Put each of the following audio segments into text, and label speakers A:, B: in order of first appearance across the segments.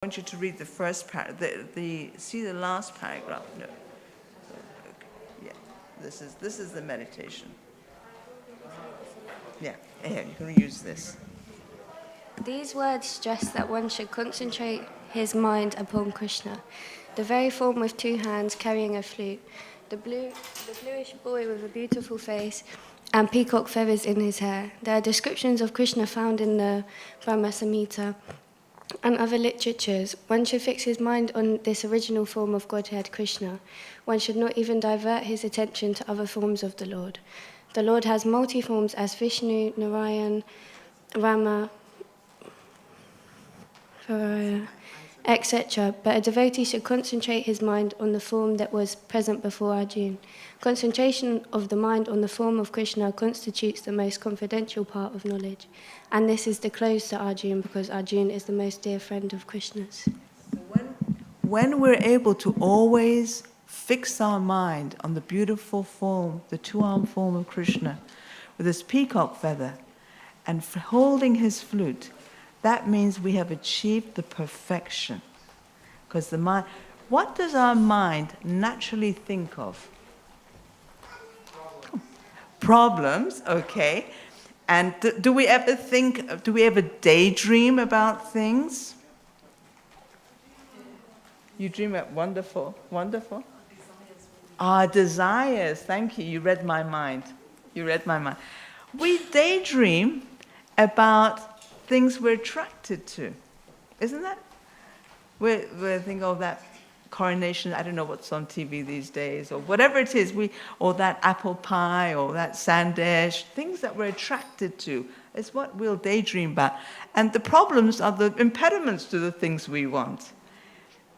A: I want you to read the first paragraph. See the last paragraph? No. Yeah. This is the meditation. Yeah. Here, you can use this.
B: These words stress that one should concentrate his mind upon Krishna, the very form with two hands carrying a flute, the bluish boy with a beautiful face and peacock feathers in his hair. There are descriptions of Krishna found in the Brahma Samhita and other literatures. One should fix his mind on this original form of Godhead, Krishna. One should not even divert his attention to other forms of the Lord. The Lord has multi-forms as Vishnu, Narayan, Rama, etc. But a devotee should concentrate his mind on the form that was present before Arjuna. Concentration of the mind on the form of Krishna constitutes the most confidential part of knowledge. And this is disclosed to Arjuna because Arjuna is the most dear friend of Krishna's.
A: When we're able to always fix our mind on the beautiful form, the two-armed form of Krishna, with his peacock feather, and holding his flute, that means we have achieved the perfection. Because the mind, what does our mind naturally think of? Problems, okay. And do we ever daydream about things? You dream about wonderful. Desires, thank you. You read my mind. We daydream about things we're attracted to, isn't that? We think of that coronation, I don't know what's on TV these days, or whatever it is, or that apple pie, or that sandesh, things that we're attracted to is what we'll daydream about. And the problems are the impediments to the things we want.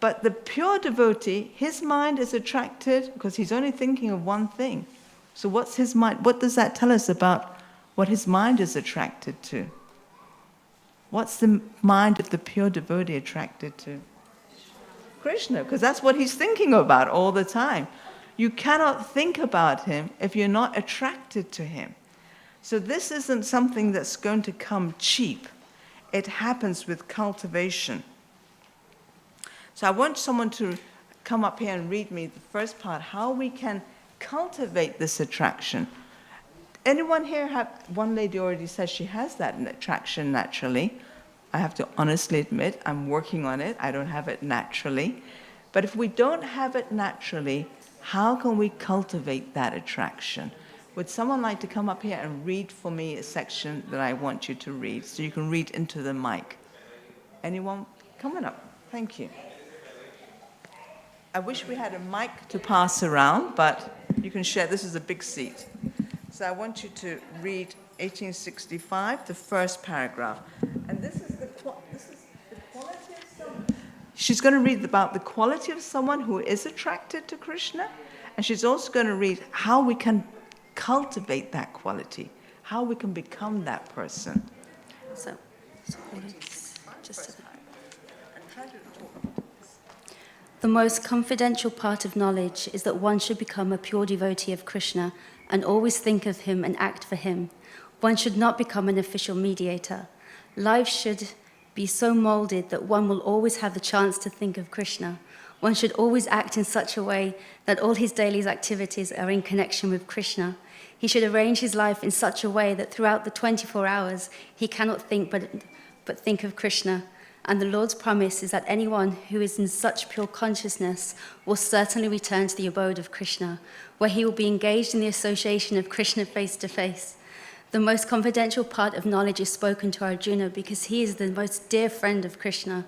A: But the pure devotee, his mind is attracted because he's only thinking of one thing. So what's his mind? What does that tell us about what his mind is attracted to? What's the mind of the pure devotee attracted to? Krishna, because that's what he's thinking about all the time. You cannot think about him if you're not attracted to him. So this isn't something that's going to come cheap. It happens with cultivation. So I want someone to come up here and read me the first part, how we can cultivate this attraction. Anyone here have, one lady already says she has that attraction naturally. I have to honestly admit, I'm working on it. I don't have it naturally. But if we don't have it naturally, how can we cultivate that attraction? Would someone like to come up here and read for me a section that I want you to read, so you can read into the mic? Anyone? Come on up. Thank you. I wish we had a mic to pass around, but you can share. This is a big seat. So I want you to read 1865, the first paragraph. And this is the quality of someone. She's going to read about the quality of someone who is attracted to Krishna, and she's also going to read how we can cultivate that quality, how we can become that person.
C: So just the most confidential part of knowledge is that one should become a pure devotee of Krishna and always think of him and act for him. One should not become an official mediator. Life should be so molded that one will always have the chance to think of Krishna. One should always act in such a way that all his daily activities are in connection with Krishna. He should arrange his life in such a way that throughout the 24 hours he cannot think but think of Krishna. And the Lord's promise is that anyone who is in such pure consciousness will certainly return to the abode of Krishna, where he will be engaged in the association of Krishna face to face. The most confidential part of knowledge is spoken to Arjuna because he is the most dear friend of Krishna.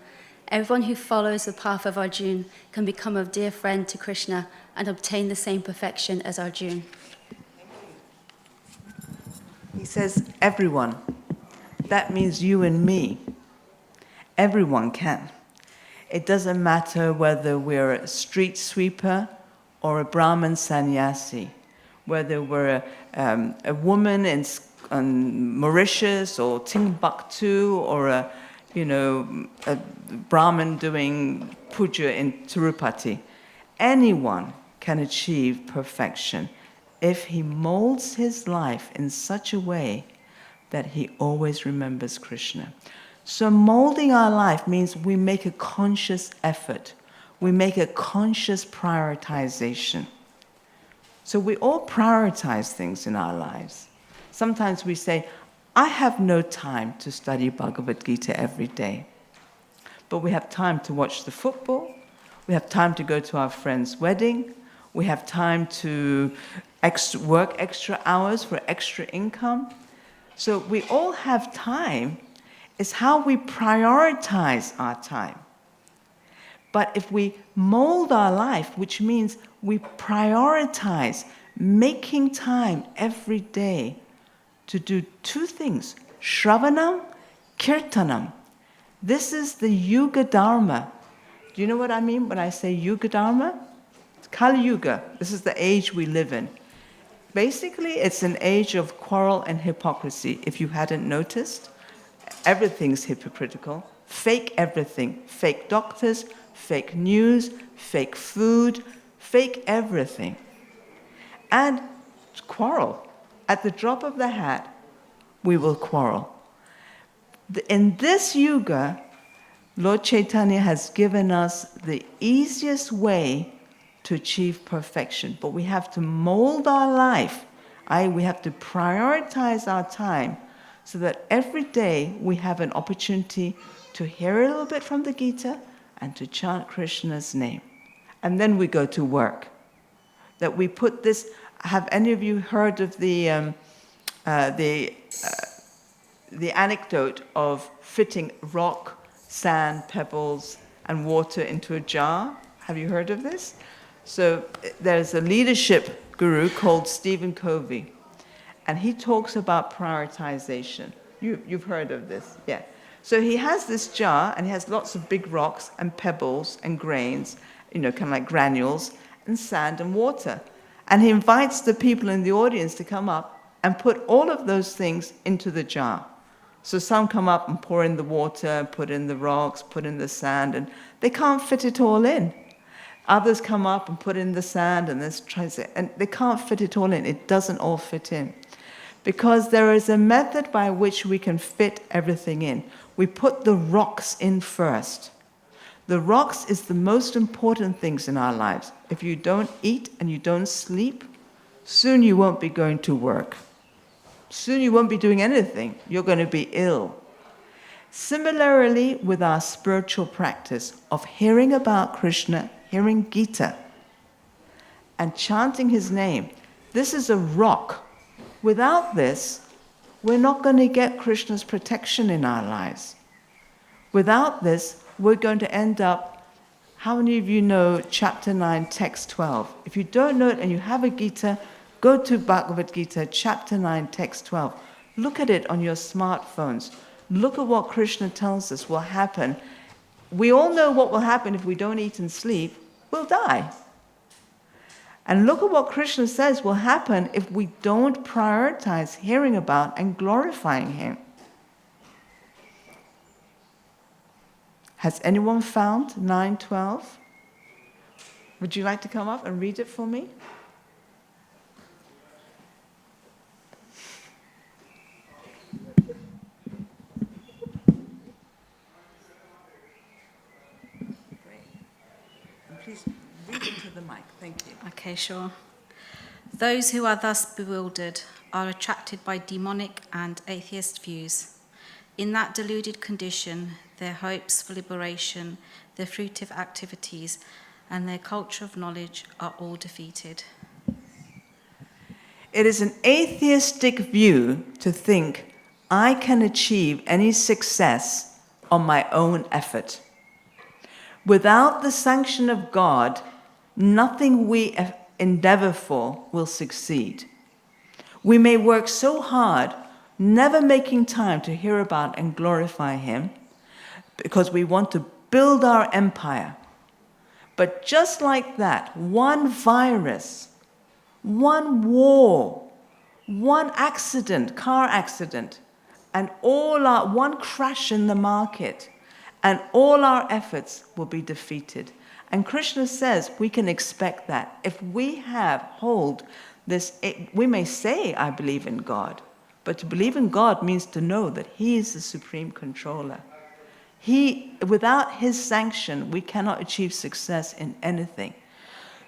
C: Everyone who follows the path of Arjuna can become a dear friend to Krishna and obtain the same perfection as Arjuna.
A: He says, everyone. That means you and me. Everyone can. It doesn't matter whether we're a street sweeper or a Brahmin sannyasi, whether we're a woman in Mauritius or Timbuktu or a Brahmin doing puja in Tirupati. Anyone can achieve perfection if he molds his life in such a way that he always remembers Krishna. So molding our life means we make a conscious effort. We make a conscious prioritization. So we all prioritize things in our lives. Sometimes we say, I have no time to study Bhagavad Gita every day. But we have time to watch the football. We have time to go to our friend's wedding. We have time to work extra hours for extra income. So we all have time. It's how we prioritize our time. But if we mold our life, which means we prioritize making time every day to do two things, Shravanam, Kirtanam. This is the Yuga Dharma. Do you know what I mean when I say Yuga Dharma? It's Kali Yuga. This is the age we live in. Basically, it's an age of quarrel and hypocrisy. If you hadn't noticed, everything's hypocritical. Fake everything. Fake doctors, fake news, fake food, fake everything. And quarrel. At the drop of the hat, we will quarrel. In this yuga, Lord Chaitanya has given us the easiest way to achieve perfection. But we have to mold our life. We have to prioritize our time so that every day we have an opportunity to hear a little bit from the Gita and to chant Krishna's name. And then we go to work. That we put this. Have any of you heard of the anecdote of fitting rock, sand, pebbles, and water into a jar? Have you heard of this? So there's a leadership guru called Stephen Covey, and he talks about prioritization. You've heard of this, yeah. So he has this jar, and he has lots of big rocks and pebbles and grains, kind of like granules, and sand and water. And he invites the people in the audience to come up and put all of those things into the jar. So some come up and pour in the water, put in the rocks, put in the sand, and they can't fit it all in. Others come up and put in the sand, and they can't fit it all in. It doesn't all fit in. Because there is a method by which we can fit everything in. We put the rocks in first. The rocks is the most important things in our lives. If you don't eat and you don't sleep, soon you won't be going to work. Soon you won't be doing anything. You're going to be ill. Similarly, with our spiritual practice of hearing about Krishna, hearing Gita, and chanting his name, this is a rock. Without this, we're not going to get Krishna's protection in our lives. Without this, we're going to end up, how many of you know chapter 9, text 12? If you don't know it and you have a Gita, go to Bhagavad Gita, chapter 9, text 12. Look at it on your smartphones. Look at what Krishna tells us will happen. We all know what will happen if we don't eat and sleep. We'll die. And look at what Krishna says will happen if we don't prioritize hearing about and glorifying him. Has anyone found 9:12? Would you like to come up and read it for me? Great. And please read it to the mic. Thank you.
C: Okay, sure. Those who are thus bewildered are attracted by demonic and atheist views. In that deluded condition, their hopes for liberation, their fruitive activities, and their culture of knowledge are all defeated.
A: It is an atheistic view to think I can achieve any success on my own effort. Without the sanction of God, nothing we endeavor for will succeed. We may work so hard, never making time to hear about and glorify him, because we want to build our empire. But just like that, one virus, one war, one accident, car accident, and one crash in the market, and all our efforts will be defeated. And Krishna says we can expect that. If we hold this, we may say, I believe in God, but to believe in God means to know that he is the supreme controller. Without his sanction, we cannot achieve success in anything.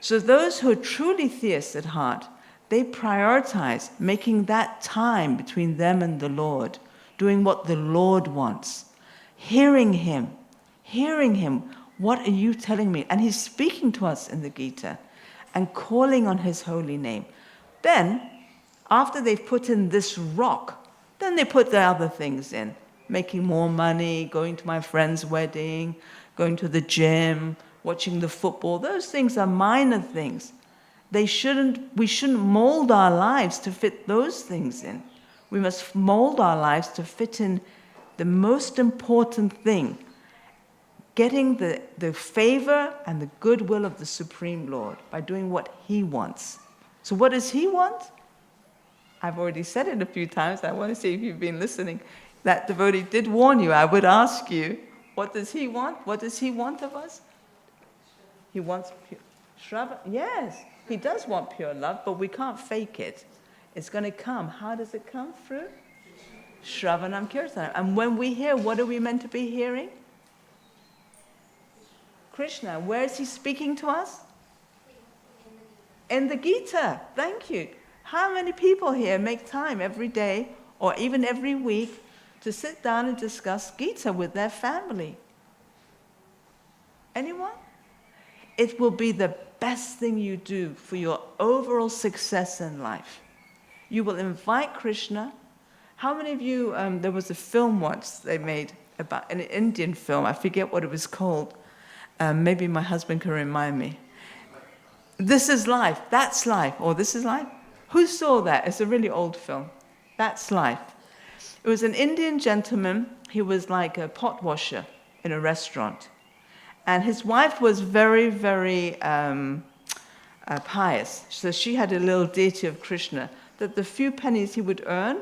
A: So those who are truly theists at heart, they prioritize making that time between them and the Lord, doing what the Lord wants, hearing him, what are you telling me? And he's speaking to us in the Gita and calling on his holy name. Then, after they've put in this rock, then they put the other things in. Making more money, going to my friend's wedding, going to the gym, watching the football. Those things are minor things. We shouldn't mold our lives to fit those things in. We must mold our lives to fit in the most important thing, getting the favor and the goodwill of the Supreme Lord by doing what he wants. So what does he want? I've already said it a few times. I want to see if you've been listening. That devotee did warn you. I would ask you, what does he want? What does he want of us? He wants pure Shravan. Yes, he does want pure love, but we can't fake it. It's going to come. How does it come through? Shravanam Kirtanam. And when we hear, what are we meant to be hearing? Krishna. Where is he speaking to us? In the Gita. Thank you. How many people here make time every day or even every week to sit down and discuss Gita with their family? Anyone? It will be the best thing you do for your overall success in life. You will invite Krishna. How many of you, there was a film once they made about an Indian film, I forget what it was called. Maybe my husband can remind me. This is Life, That's Life, or This is Life? Who saw that? It's a really old film. That's Life. It was an Indian gentleman. He was like a pot washer in a restaurant. And his wife was very, very pious. So she had a little deity of Krishna, that the few pennies he would earn,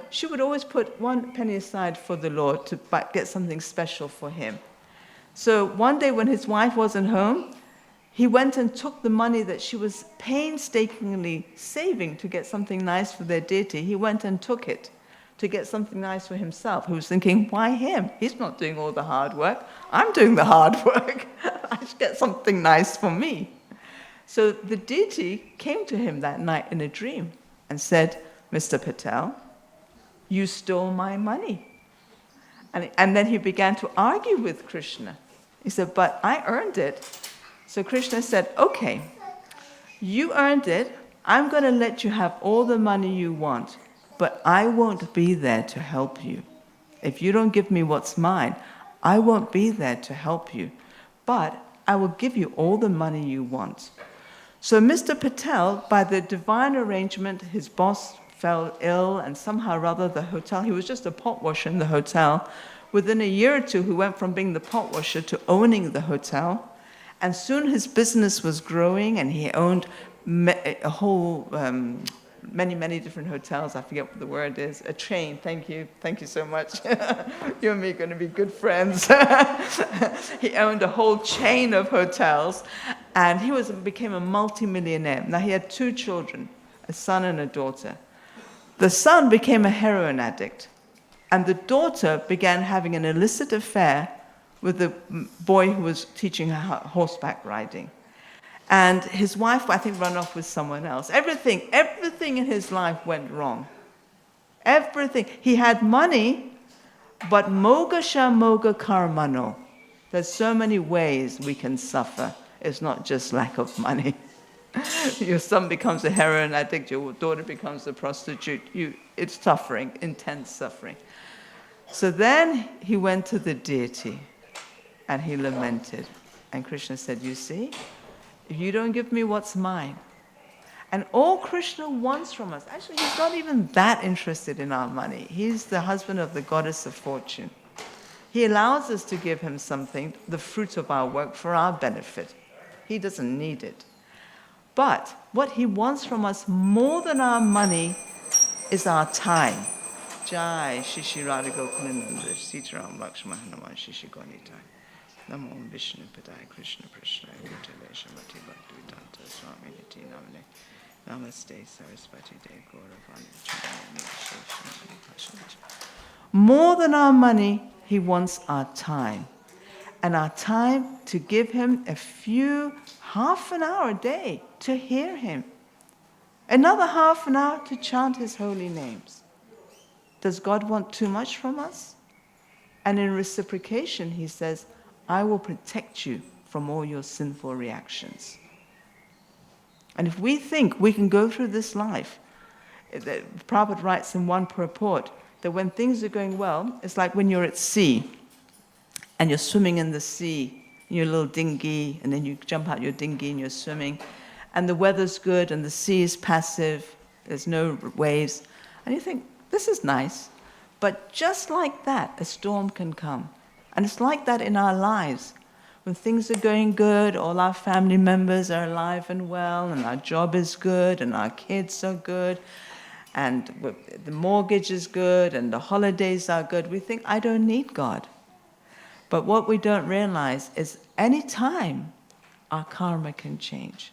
A: she would always put 1 penny aside for the Lord to get something special for him. So one day when his wife wasn't home, he went and took the money that she was painstakingly saving to get something nice for their deity. He went and took it to get something nice for himself. He was thinking, why him? He's not doing all the hard work. I'm doing the hard work. I should get something nice for me. So the deity came to him that night in a dream and said, Mr. Patel, you stole my money. And then he began to argue with Krishna. He said, but I earned it. So Krishna said, okay, you earned it. I'm going to let you have all the money you want, but I won't be there to help you. If you don't give me what's mine, I won't be there to help you. But I will give you all the money you want. So Mr. Patel, by the divine arrangement, his boss fell ill, and somehow or other the hotel, he was just a pot washer in the hotel. Within a year or two, he went from being the pot washer to owning the hotel. And soon his business was growing, and he owned a whole, many different hotels. I forget what the word is. A chain. Thank you so much. You and me are going to be good friends. He owned a whole chain of hotels, and he became a multimillionaire. Now he had 2 children, a son and a daughter. The son became a heroin addict, and the daughter began having an illicit affair with the boy who was teaching her horseback riding. And his wife, I think, ran off with someone else. Everything in his life went wrong. Everything. He had money, but moga sha moga karmano. There's so many ways we can suffer. It's not just lack of money. Your son becomes a heroin addict, your daughter becomes a prostitute. It's suffering, intense suffering. So then he went to the deity, and he lamented. And Krishna said, you see, if you don't give me what's mine. And all Krishna wants from us, actually he's not even that interested in our money. He's the husband of the goddess of fortune. He allows us to give him something, the fruit of our work, for our benefit. He doesn't need it. But what he wants from us more than our money is our time. Jai Shishi Radha Gokulananda Sitaram Lakshmana Naman Shishi Gonitai. Namo Vishnu Padaya Krishna Prashna Utale Shamati Bhaktivedanta Swami Niti Namane Namaste Saraswati De Gauravani Chamani Sheshna More than our money, he wants our time. And our time to give him half an hour a day to hear him. Another half an hour to chant his holy names. Does God want too much from us? And in reciprocation, he says, I will protect you from all your sinful reactions. And if we think we can go through this life, Prabhupada writes in one purport that when things are going well, it's like when you're at sea and you're swimming in the sea in your little dinghy, and then you jump out your dinghy and you're swimming, and the weather's good and the sea is passive, there's no waves, and you think, this is nice. But just like that, a storm can come. And it's like that in our lives. When things are going good, all our family members are alive and well, and our job is good, and our kids are good, and the mortgage is good, and the holidays are good, we think, I don't need God. But what we don't realize is any time our karma can change.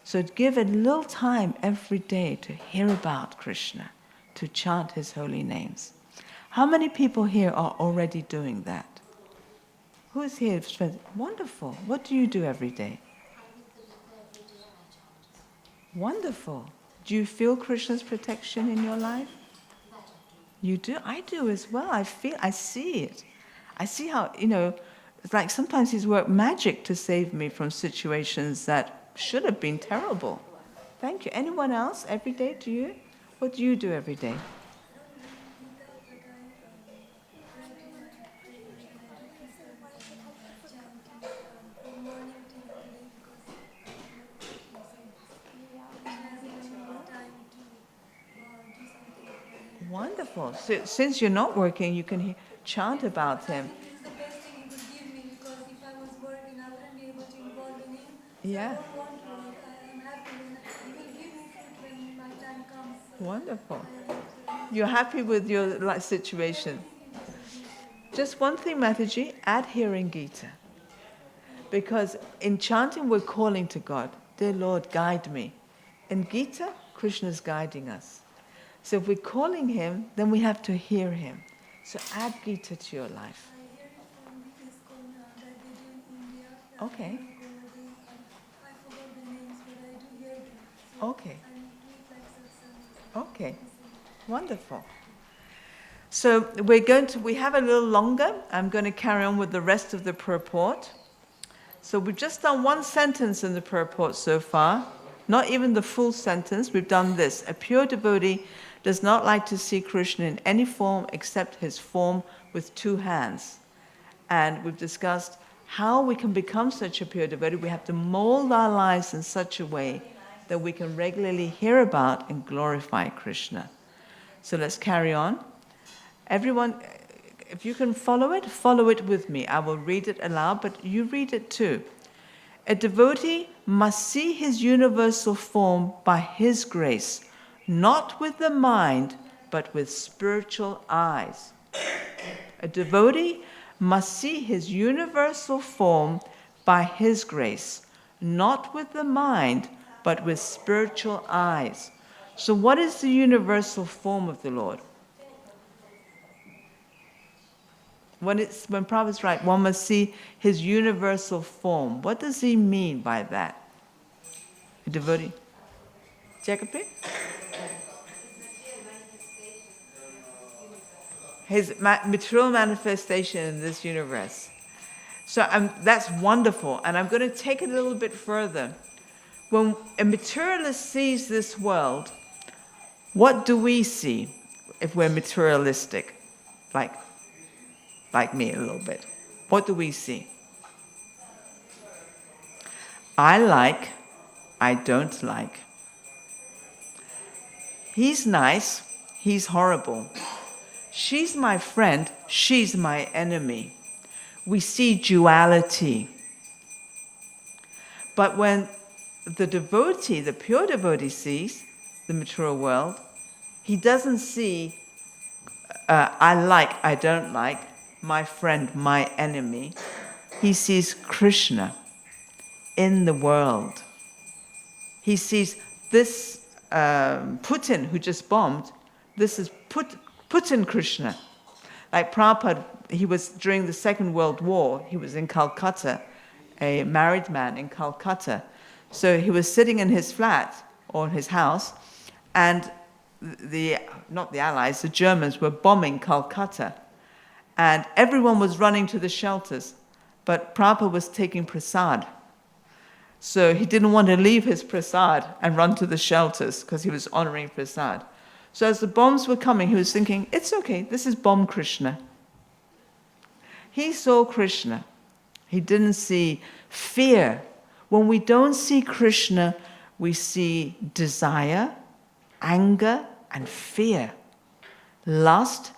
A: So give a little time every day to hear about Krishna, to chant his holy names. How many people here are already doing that? Who's here? Wonderful. What do you do every day? Wonderful. Do you feel Krishna's protection in your life? You do? I do as well. I see it. I see how, it's like sometimes he's worked magic to save me from situations that should have been terrible. Thank you. Anyone else every day? Do you? What do you do every day? Wonderful. So since you're not working, you can chant about him.
D: It is the best thing he could give me, because if I was working, I wouldn't be able to involve in him.
A: Yeah.
D: I don't want work. I am happy when he will give me fruit when my time comes. So
A: Wonderful. You're happy with your situation. Just one thing, Mataji, add hearing Gita. Because in chanting, we're calling to God. Dear Lord, guide me. In Gita, Krishna's guiding us. So if we're calling him, then we have to hear him. So add Gita to your life.
D: I hear it from the ISKCON that they do in India.
A: Okay.
D: I forgot the names, but I do hear them. So
A: Okay.
D: I treat like satsang.
A: Okay. Wonderful. So we have a little longer. I'm going to carry on with the rest of the purport. So we've just done one sentence in the purport so far. Not even the full sentence. We've done this. A pure devotee does not like to see Krishna in any form except his form with two hands. And we've discussed how we can become such a pure devotee. We have to mold our lives in such a way that we can regularly hear about and glorify Krishna. So let's carry on. Everyone, if you can follow it with me. I will read it aloud, but you read it too. A devotee must see his universal form by his grace, not with the mind, but with spiritual eyes. A devotee must see his universal form by his grace, not with the mind, but with spiritual eyes. So what is the universal form of the Lord? When Prabhupada's right, one must see his universal form. What does he mean by that? A devotee? Jagapi? His material manifestation in this universe. So that's wonderful, and I'm going to take it a little bit further. When a materialist sees this world, what do we see if we're materialistic? Like me a little bit. What do we see? I like, I don't like. He's nice, he's horrible. She's my friend, she's my enemy. We see duality. But when the devotee, the pure devotee sees the material world, he doesn't see I like, I don't like, my friend, my enemy. He sees Krishna in the world. He sees this Putin who just bombed, this is Putin Krishna. Like Prabhupada, he was, during the Second World War, he was in Calcutta, a married man in Calcutta. So he was sitting in his flat, or his house, and not the Allies, the Germans were bombing Calcutta. And everyone was running to the shelters, but Prabhupada was taking prasad. So he didn't want to leave his prasad and run to the shelters because he was honoring prasad. So as the bombs were coming, he was thinking, it's okay, this is bomb Krishna. He saw Krishna. He didn't see fear. When we don't see Krishna, we see desire, anger, and fear. Lust,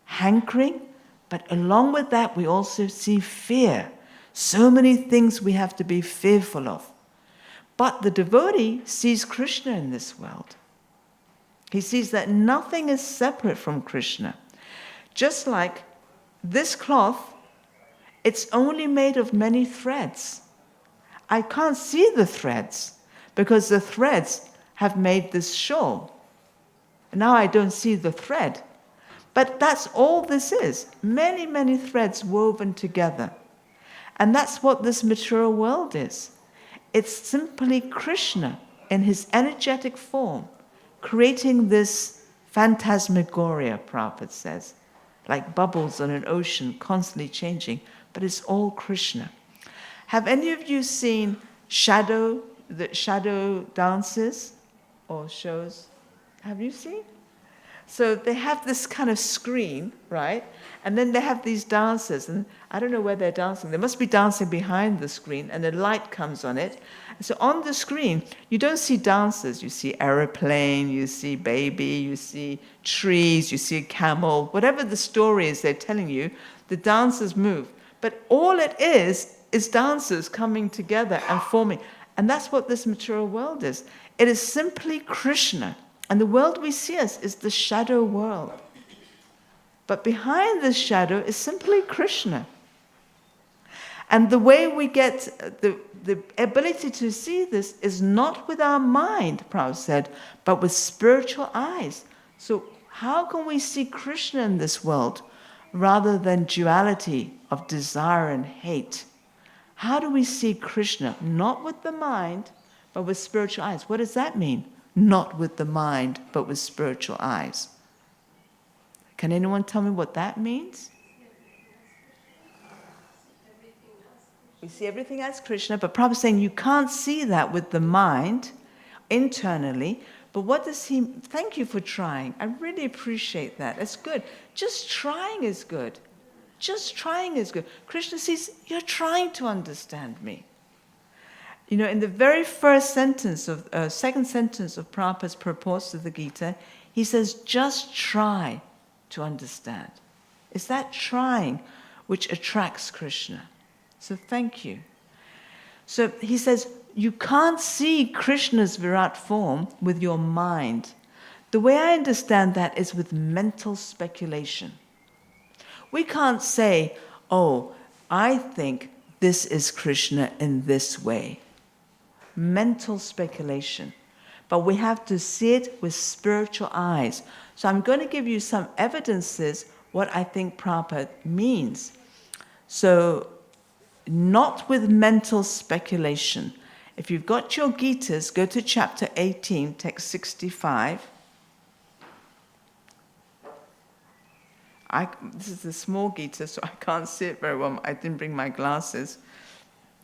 A: hankering, but along with that, we also see fear. So many things we have to be fearful of. But the devotee sees Krishna in this world. He sees that nothing is separate from Krishna. Just like this cloth, it's only made of many threads. I can't see the threads because the threads have made this shawl. Now I don't see the thread. But that's all this is. Many, many threads woven together. And that's what this material world is. It's simply Krishna in his energetic form, creating this phantasmagoria, Prabhupada says, like bubbles on an ocean, constantly changing, but it's all Krishna. Have any of you seen shadow dances or shows? Have you seen? So they have this kind of screen, right? And then they have these dancers, and I don't know where they're dancing. They must be dancing behind the screen, and the light comes on it. And so on the screen, you don't see dancers. You see aeroplane, you see baby, you see trees, you see a camel. Whatever the story is they're telling you, the dancers move. But all it is dancers coming together and forming. And that's what this material world is. It is simply Krishna. And the world we see as is the shadow world. But behind this shadow is simply Krishna. And the way we get the ability to see this is not with our mind, Prabhupada said, but with spiritual eyes. So how can we see Krishna in this world rather than duality of desire and hate? How do we see Krishna? Not with the mind, but with spiritual eyes. What does that mean? Not with the mind, but with spiritual eyes. Can anyone tell me what that means? We see everything as Krishna, but Prabhupada is saying you can't see that with the mind, internally. But what does he... Thank you for trying. I really appreciate that. It's good. Just trying is good. Just trying is good. Krishna sees, you're trying to understand me. You know, in the very first sentence of, second sentence of Prabhupada's purports to the Gita, he says, just try to understand. It's that trying which attracts Krishna. So thank you. So he says, you can't see Krishna's Virat form with your mind. The way I understand that is with mental speculation. We can't say, oh, I think this is Krishna in this way. Mental speculation. But we have to see it with spiritual eyes. So I'm going to give you some evidences what I think Prabhupada means. So, not with mental speculation. If you've got your Gitas, go to chapter 18, text 65. This is a small Gita, so I can't see it very well. I didn't bring my glasses.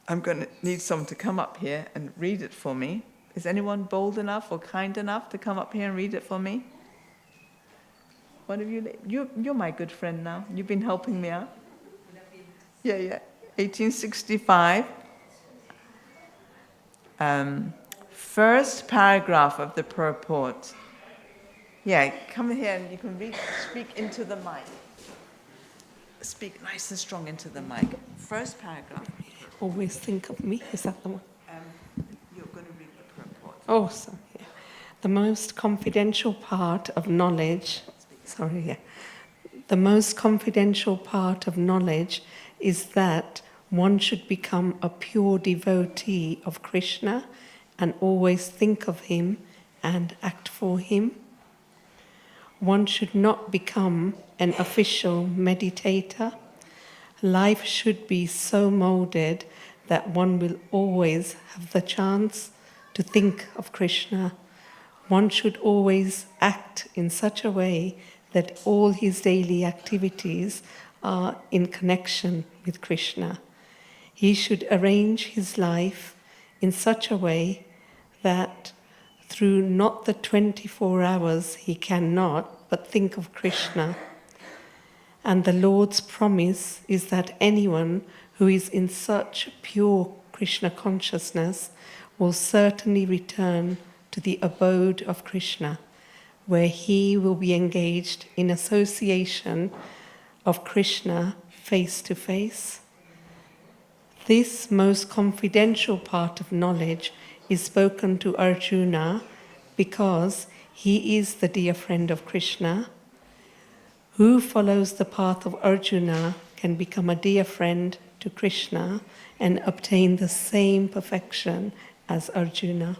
A: I'm going to need someone to come up here and read it for me. Is anyone bold enough or kind enough to come up here and read it for me? One of you, you're my good friend now. You've been helping me out. Yeah. 1865. First paragraph of the purport. Yeah, come here and you can speak into the mic. Speak nice and strong into the mic. First paragraph.
E: Always think of me. Is that the one?
A: You're going to read the purport.
E: Oh, sorry. Yeah. The most confidential part of knowledge. The most confidential part of knowledge is that one should become a pure devotee of Krishna and always think of him and act for him. One should not become an official meditator. Life should be so molded that one will always have the chance to think of Krishna. One should always act in such a way that all his daily activities are in connection with Krishna. He should arrange his life in such a way that through not the 24 hours he cannot but think of Krishna. And the Lord's promise is that anyone who is in such pure Krishna consciousness will certainly return to the abode of Krishna, where he will be engaged in association of Krishna face to face. This most confidential part of knowledge is spoken to Arjuna because he is the dear friend of Krishna. Who follows the path of Arjuna can become a dear friend to Krishna and obtain the same perfection as Arjuna.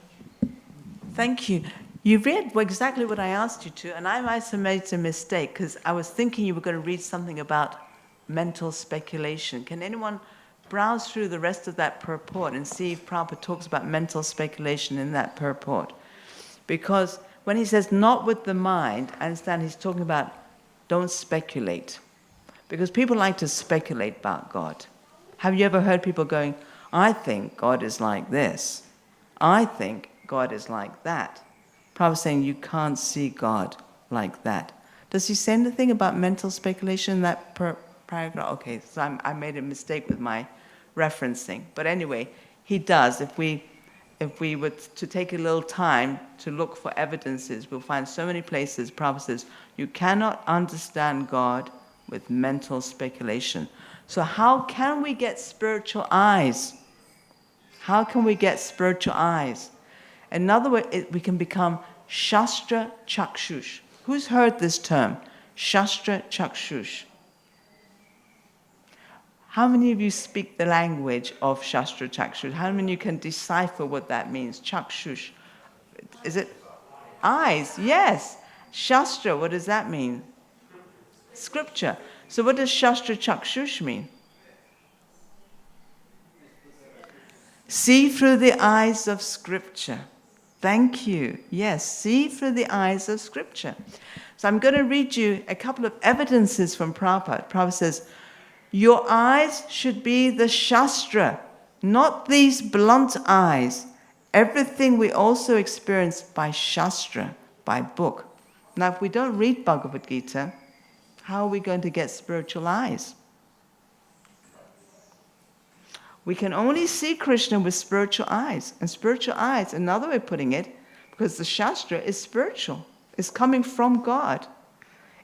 A: Thank you. You read exactly what I asked you to, and I might have made a mistake because I was thinking you were going to read something about mental speculation. Can anyone browse through the rest of that purport and see if Prabhupada talks about mental speculation in that purport? Because when he says not with the mind, I understand he's talking about don't speculate. Because people like to speculate about God. Have you ever heard people going, I think God is like this. I think God is like that. Prabhupada saying you can't see God like that. Does he say anything about mental speculation in that paragraph? Okay, so I made a mistake with my referencing. But anyway, he does. If we were to take a little time to look for evidences, we'll find so many places. Prabhupada says, you cannot understand God with mental speculation. So how can we get spiritual eyes? How can we get spiritual eyes? Another way, we can become Shastra Chakshush. Who's heard this term? Shastra Chakshush. How many of you speak the language of Shastra Chakshush? How many of you can decipher what that means? Chakshush. Is it eyes? Yes. Shastra, what does that mean? Scripture. So what does Shastra Chakshush mean? See through the eyes of Scripture. Thank you. Yes, see through the eyes of Scripture. So I'm going to read you a couple of evidences from Prabhupada. Prabhupada says, your eyes should be the Shastra, not these blunt eyes. Everything we also experience by Shastra, by book. Now, if we don't read Bhagavad Gita, how are we going to get spiritual eyes? We can only see Krishna with spiritual eyes. And spiritual eyes, another way of putting it, because the Shastra is spiritual, it's coming from God.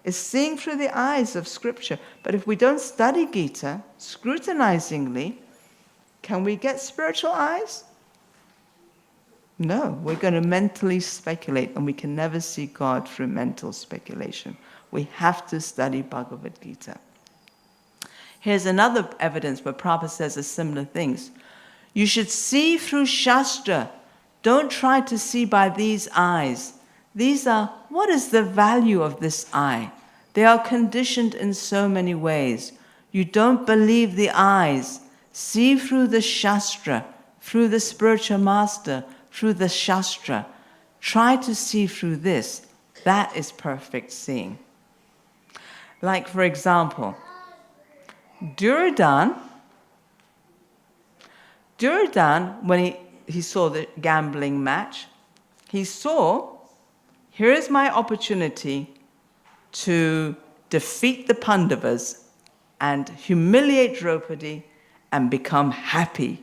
A: It's seeing through the eyes of Scripture. But if we don't study Gita scrutinizingly, can we get spiritual eyes? No, we're going to mentally speculate, and we can never see God through mental speculation. We have to study Bhagavad Gita. Here's another evidence where Prabhupada says a similar things. You should see through Shastra. Don't try to see by these eyes. These are, what is the value of this eye? They are conditioned in so many ways. You don't believe the eyes. See through the Shastra, through the spiritual master, through the Shastra. Try to see through this. That is perfect seeing. Like, for example, Duryodhana, when he saw the gambling match, he saw, here is my opportunity to defeat the Pandavas and humiliate Draupadi and become happy.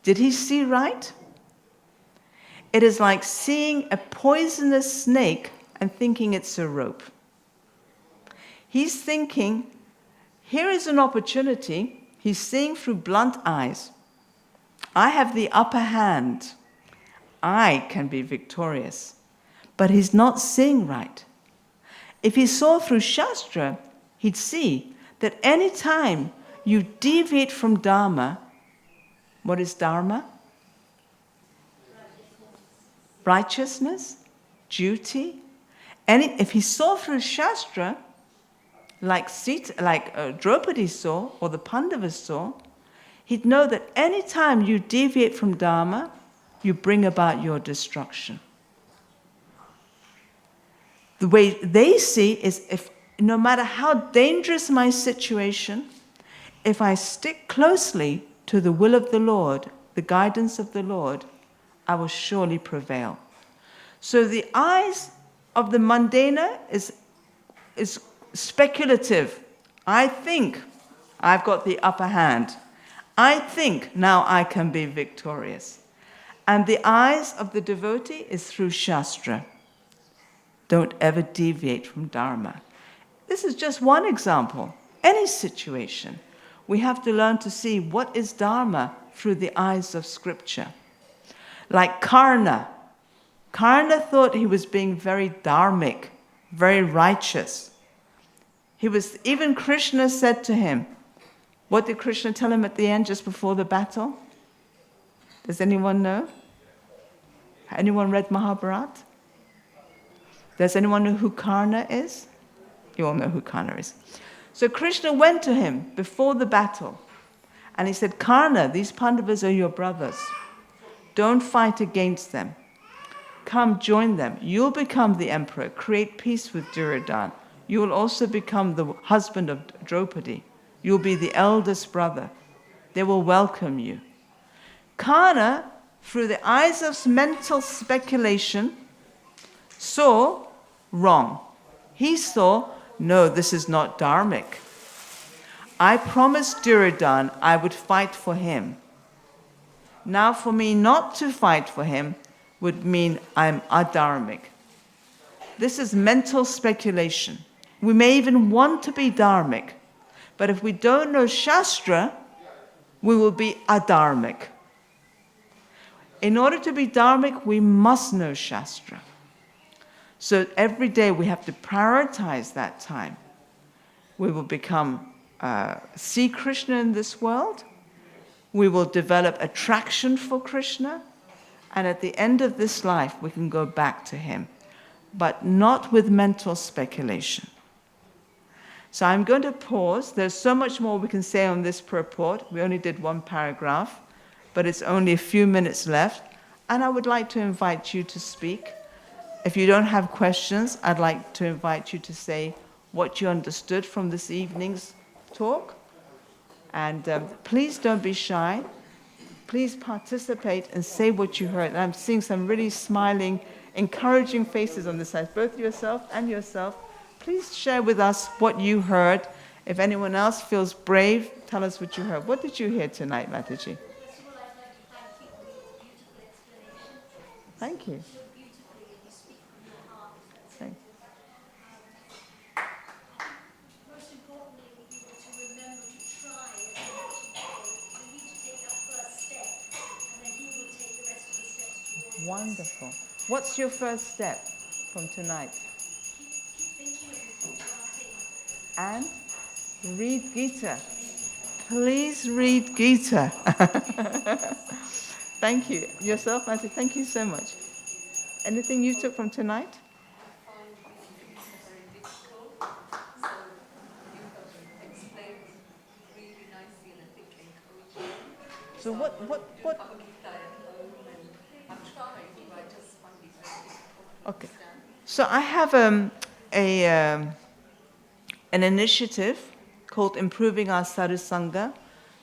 A: Did he see right? It is like seeing a poisonous snake and thinking it's a rope. He's thinking, here is an opportunity. He's seeing through blunt eyes. I have the upper hand. I can be victorious. But he's not seeing right. If he saw through Shastra, he'd see that any time you deviate from Dharma, what is Dharma? Righteousness, duty. If he saw through Shastra, like Draupadi saw, or the Pandavas saw, he'd know that any time you deviate from Dharma, you bring about your destruction. The way they see is, if no matter how dangerous my situation, if I stick closely to the will of the Lord, the guidance of the Lord, I will surely prevail. So the eyes of the mundaner is speculative. I think I've got the upper hand. I think now I can be victorious. And the eyes of the devotee is through Shastra. Don't ever deviate from Dharma. This is just one example. Any situation, we have to learn to see what is Dharma through the eyes of Scripture. Like Karna. Karna thought he was being very dharmic, very righteous. Even Krishna said to him, what did Krishna tell him at the end, just before the battle? Does anyone know? Anyone read Mahabharata? Does anyone know who Karna is? You all know who Karna is. So Krishna went to him before the battle, and he said, Karna, these Pandavas are your brothers. Don't fight against them. Come, join them. You'll become the emperor. Create peace with Duryodhana. You will also become the husband of Draupadi. You'll be the eldest brother. They will welcome you. Karna, through the eyes of mental speculation, saw wrong. He saw, no, this is not dharmic. I promised Duryodhana I would fight for him. Now for me not to fight for him would mean I'm adharmic. This is mental speculation. We may even want to be dharmic, but if we don't know Shastra, we will be adharmic. In order to be dharmic, we must know Shastra. So every day we have to prioritize that time. We will see Krishna in this world. We will develop attraction for Krishna. And at the end of this life, we can go back to him, but not with mental speculation. So I'm going to pause. There's so much more we can say on this purport. We only did one paragraph, but it's only a few minutes left. And I would like to invite you to speak. If you don't have questions, I'd like to invite you to say what you understood from this evening's talk. And please don't be shy. Please participate and say what you heard. And I'm seeing some really smiling, encouraging faces on this side, both yourself and yourself. Please share with us what you heard. If anyone else feels brave, tell us what you heard. What did you hear tonight, Mataji?
D: First of all, I'd like to thank you for your beautiful explanation.
A: Thank you.
D: So beautifully, and you speak from your heart.
A: Thank you.
D: Most importantly, we need to remember to try as much as possible. We need to take that first step, and then he will take the rest of the steps towards us.
A: Wonderful. What's your first step from tonight?
D: Keep thinking of the chanting.
A: And read Gita. Please read Gita. Thank you. Yourself, Mataji, thank you so much. Anything you took from tonight? So what? Okay. So I have an initiative called Improving Our Sadhusanga,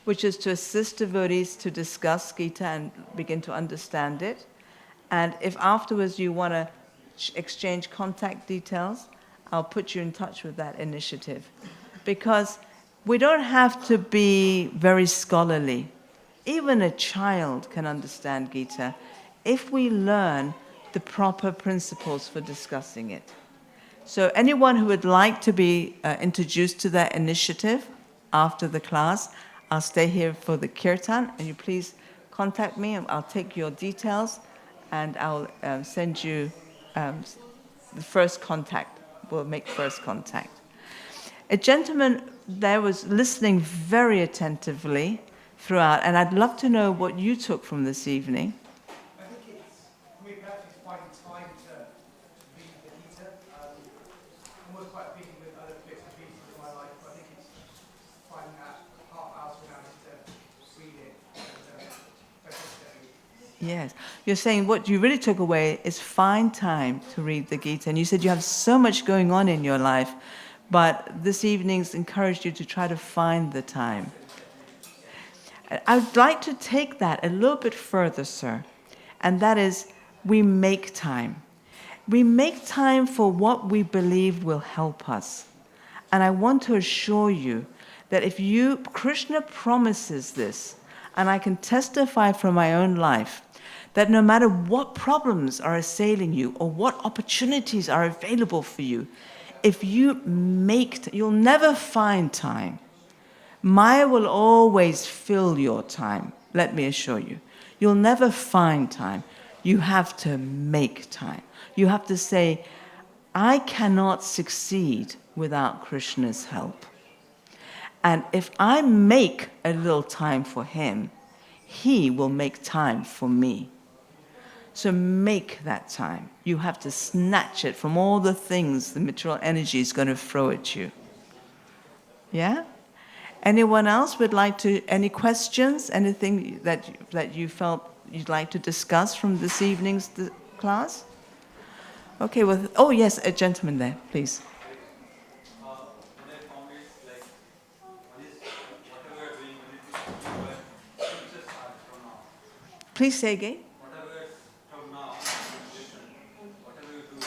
A: which is to assist devotees to discuss Gita and begin to understand it. And if afterwards you want to exchange contact details, I'll put you in touch with that initiative. Because we don't have to be very scholarly. Even a child can understand Gita if we learn the proper principles for discussing it. So anyone who would like to be introduced to that initiative after the class, I'll stay here for the kirtan, and you please contact me, and I'll take your details, and I'll send you the first contact. We'll make first contact. A gentleman there was listening very attentively throughout, and I'd love to know what you took from this evening.
F: I think perhaps it's finding time to read the Gita. I'm always quite busy with other bits and pieces of my
A: Yes. You're saying what you really took away is find time to read the Gita. And you said you have so much going on in your life, but this evening's encouraged you to try to find the time. I would like to take that a little bit further, sir. And that is, we make time. We make time for what we believe will help us. And I want to assure you that if Krishna promises this, and I can testify from my own life, that no matter what problems are assailing you or what opportunities are available for you, if you you'll never find time. Maya will always fill your time, let me assure you. You'll never find time. You have to make time. You have to say, I cannot succeed without Krishna's help. And if I make a little time for him, he will make time for me. So make that time. You have to snatch it from all the things the material energy is going to throw at you. Yeah? Anyone else would like to, any questions, anything that you felt you'd like to discuss from this evening's class? Okay, well, oh yes, a gentleman there, please.
G: What I found is like, one is whatever you are doing, when it is your future starts from now.
A: Please say again.
G: Whatever from now, whatever you do,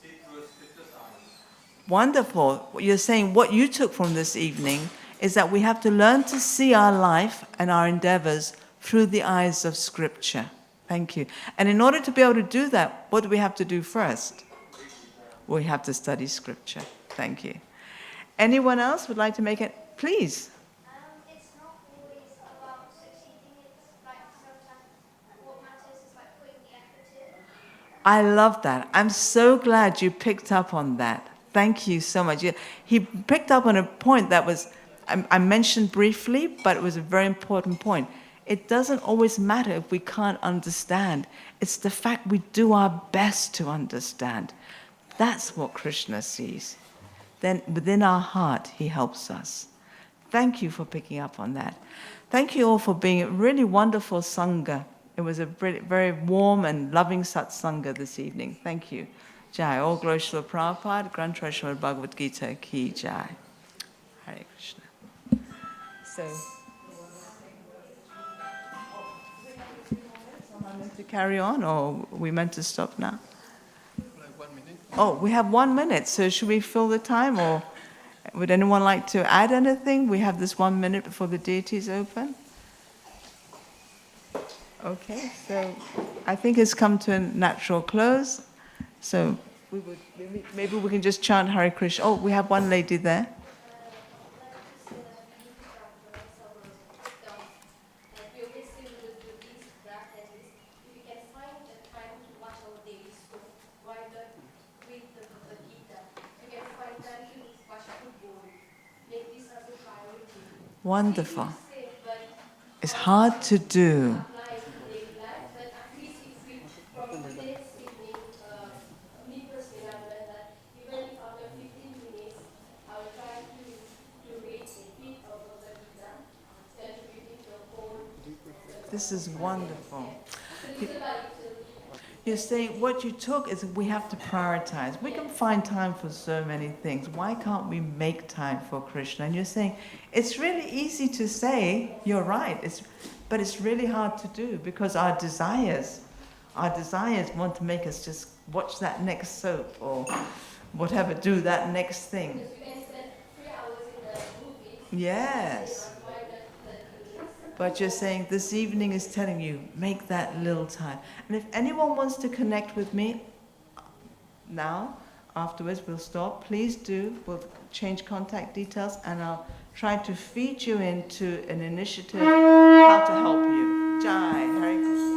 G: see through a scripture's eyes.
A: Wonderful. You're saying what you took from this evening is that we have to learn to see our life and our endeavors through the eyes of Scripture. Thank you. And in order to be able to do that, what do we have to do first? We have to study Scripture. Thank you. Anyone else would like to make it? Please.
D: It's not always about succeeding, it's like sometimes what matters is like putting the effort in.
A: I love that. I'm so glad you picked up on that. Thank you so much. He picked up on a point that was, I mentioned briefly, but it was a very important point. It doesn't always matter if we can't understand. It's the fact we do our best to understand. That's what Krishna sees. Then within our heart, he helps us. Thank you for picking up on that. Thank you all for being a really wonderful Sangha. It was a very warm and loving satsanga this evening. Thank you. Jai. All glory Srila Prabhupada, Granth Srimad Bhagavad Gita Ki Jai. Hare Krishna. So, am I meant to carry on or are we meant to stop now?
F: Like 1 minute.
A: Oh, we have 1 minute, so should we fill the time or would anyone like to add anything? We have this 1 minute before the deities open. Okay, so I think it's come to a natural close. So maybe we can just chant Hare Krishna. Oh, we have one lady there. Wonderful. It's hard to do. This is wonderful. You're saying what you took is we have to prioritize. We can find time for so many things. Why can't we make time for Krishna? And you're saying it's really easy to say, you're right, but it's really hard to do because our desires want to make us just watch that next soap or whatever, do that next thing. Yes. But you're saying this evening is telling you, make that little time. And if anyone wants to connect with me now, afterwards we'll stop. Please do. We'll change contact details and I'll try to feed you into an initiative how to help you. Jai, Hare Krishna.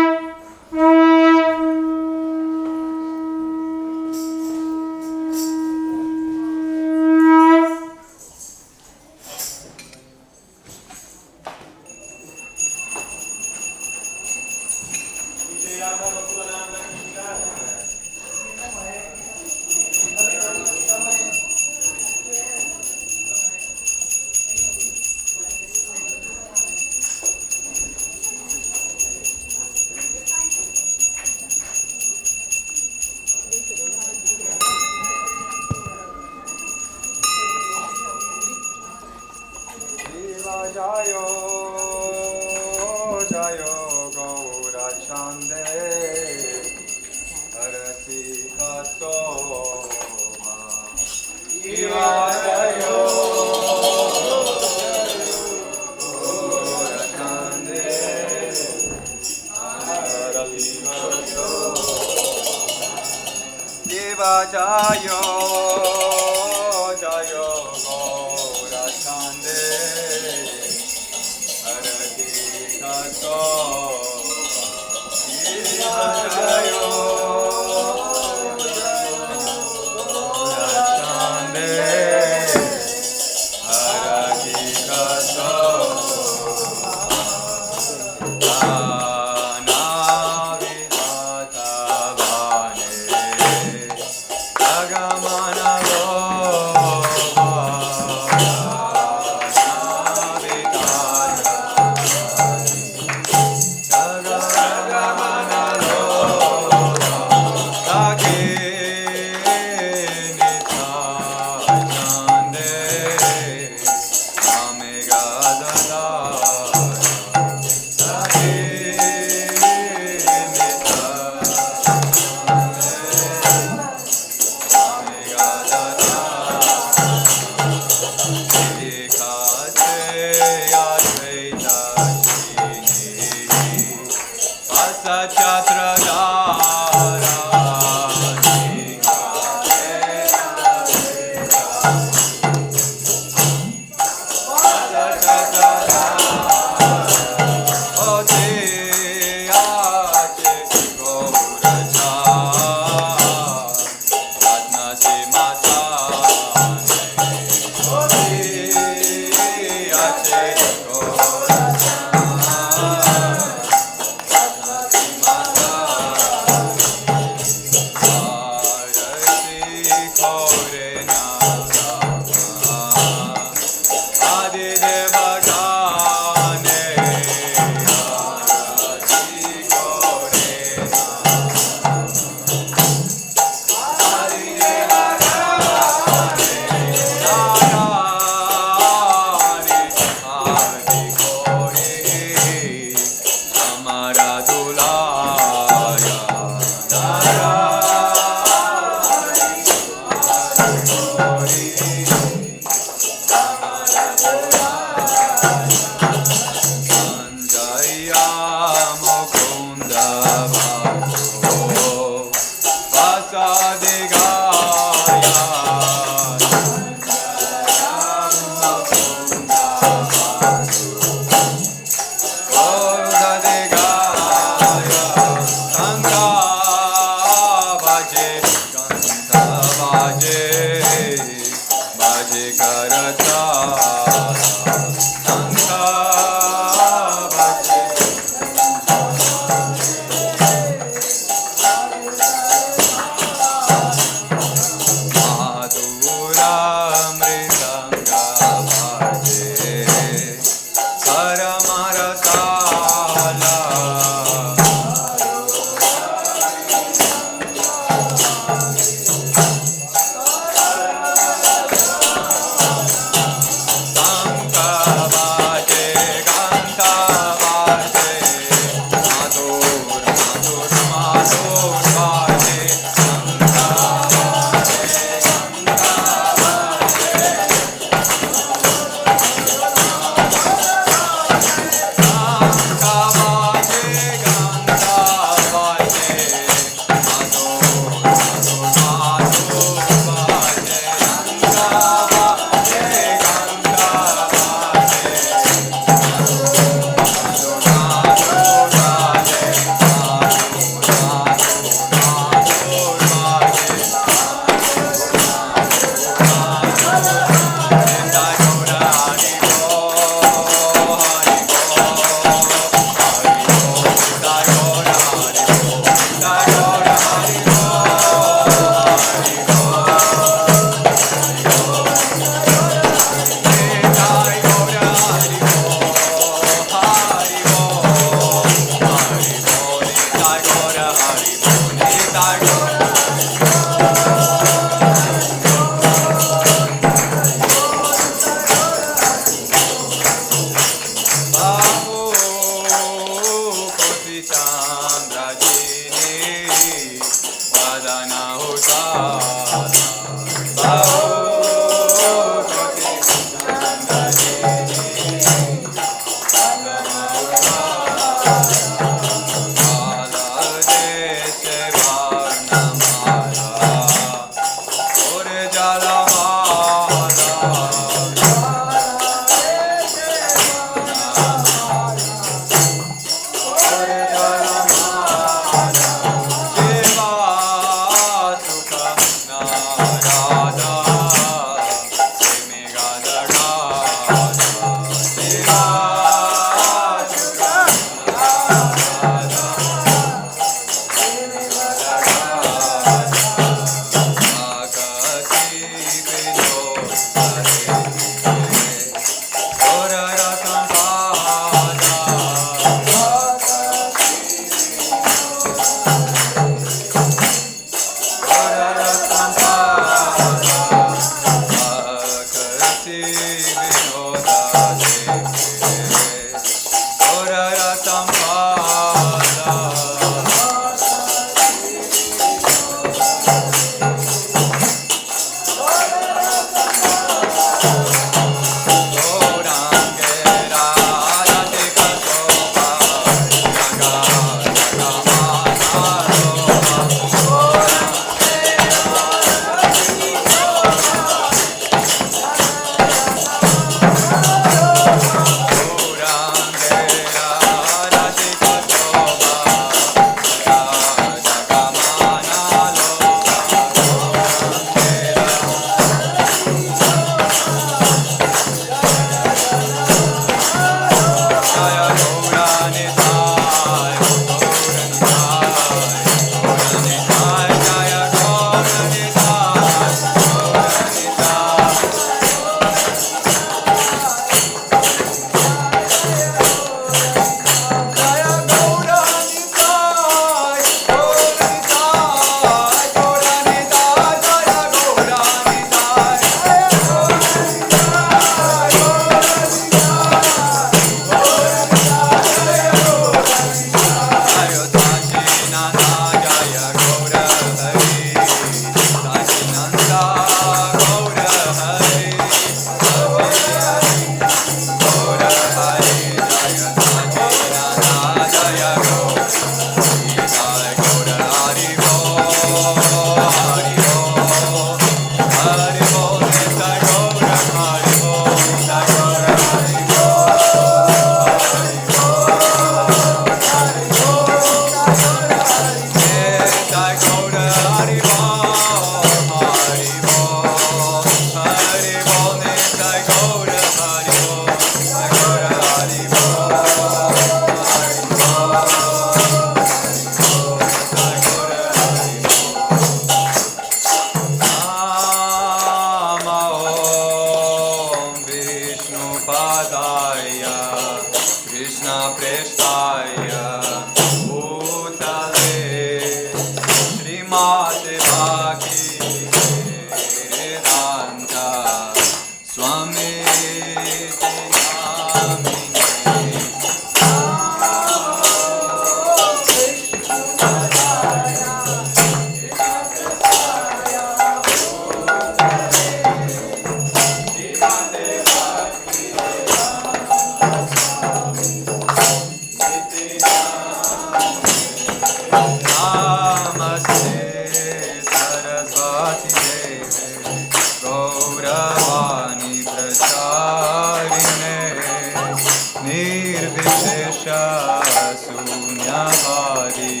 G: Prasha Sunyahari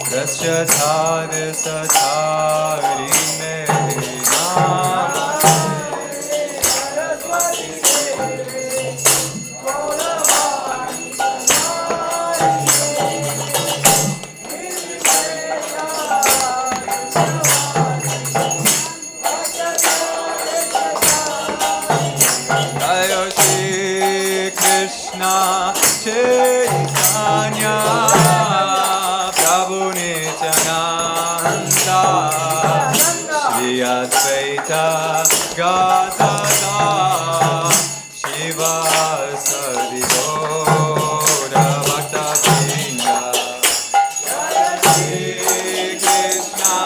G: Prasya Thad Sathari Mehna Jaya Shri Krishna Chaitanya Prabhu Nityananda Shri Advaita Gadadha Shiva Sadi Gaura Bhaktivedanta Jaya Shri Krishna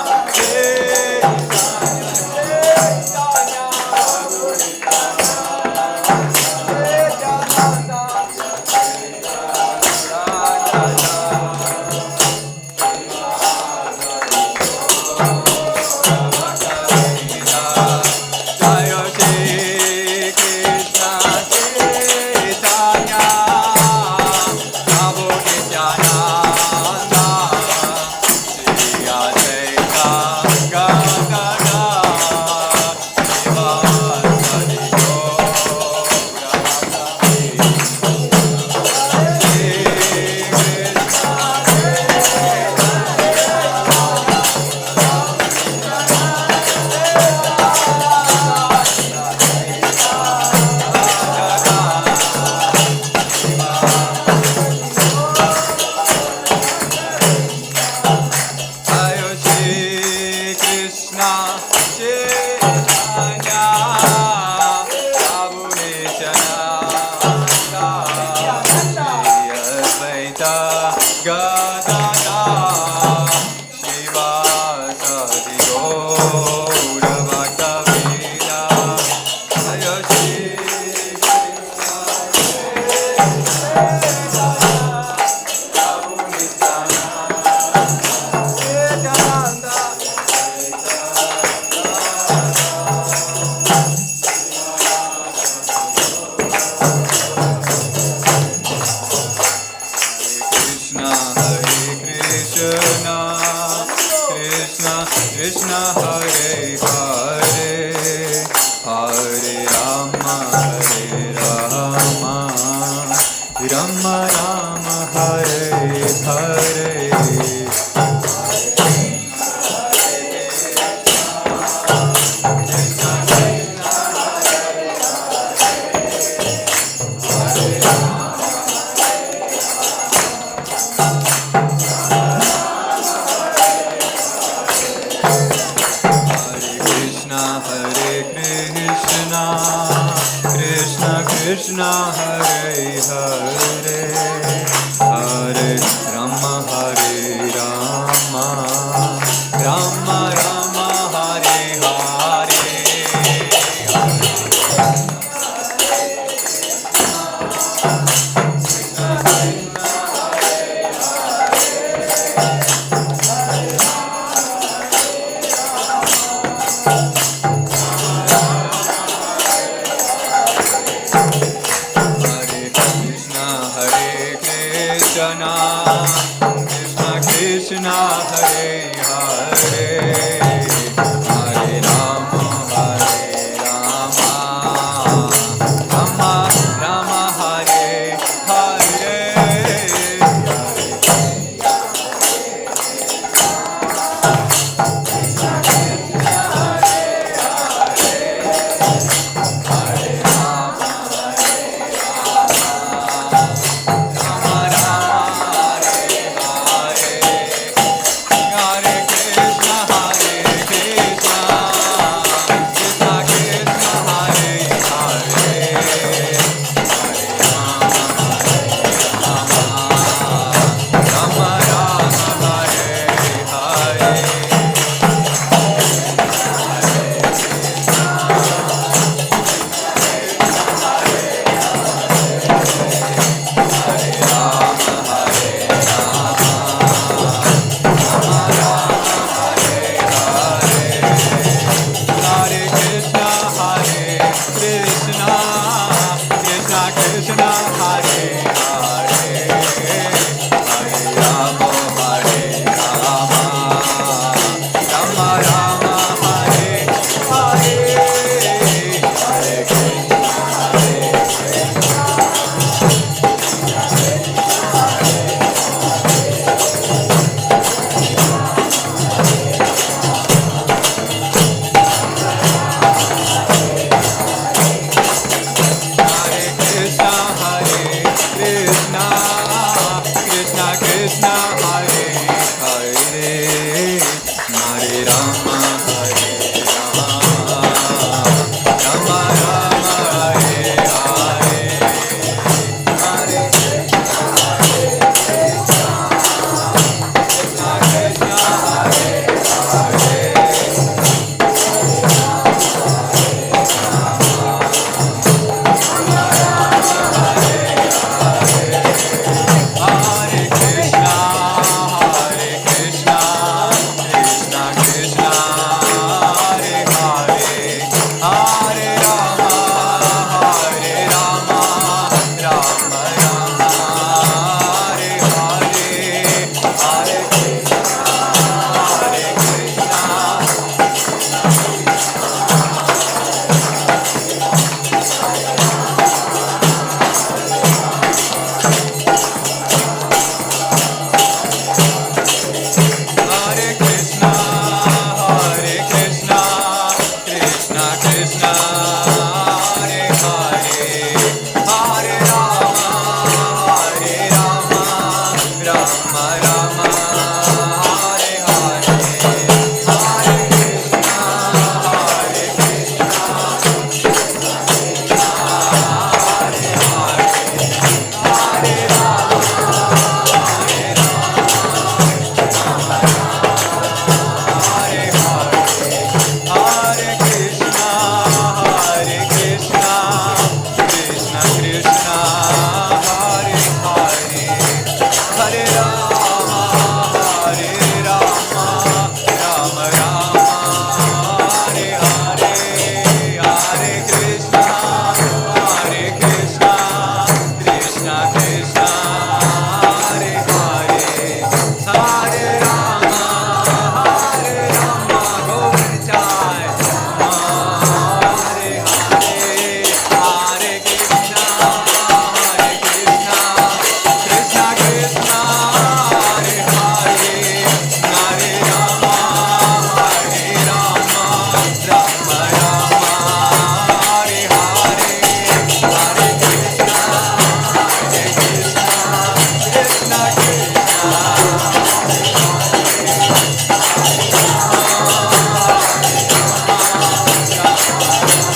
G: Krishna Hare Hare Hare Rama Hare Rama Rama Rama Hare Hare Krishna Hare Hare Hare Rama Rama Rama Hare Hare Krishna Hare Hare Krishna Krishna Hare Hare Hare Rama Rama Rama Hare Hare Hare Krishna Hare Hare Krishna, Hare Krishna, Krishna Krishna, Hare Hare, Hare Rama, Hare Rama, Rama Rama, Hare Hare, Hare Krishna, Krishna Krishna, Hare Hare, Hare Rama, Govind Jai. Hare Hare Krishna, Krishna Krishna, Hare Hare, Hare Rama, Rama Rama, Hare Hare, Hare Krishna, Krishna Hare Krishna, Krishna Krishna, Hare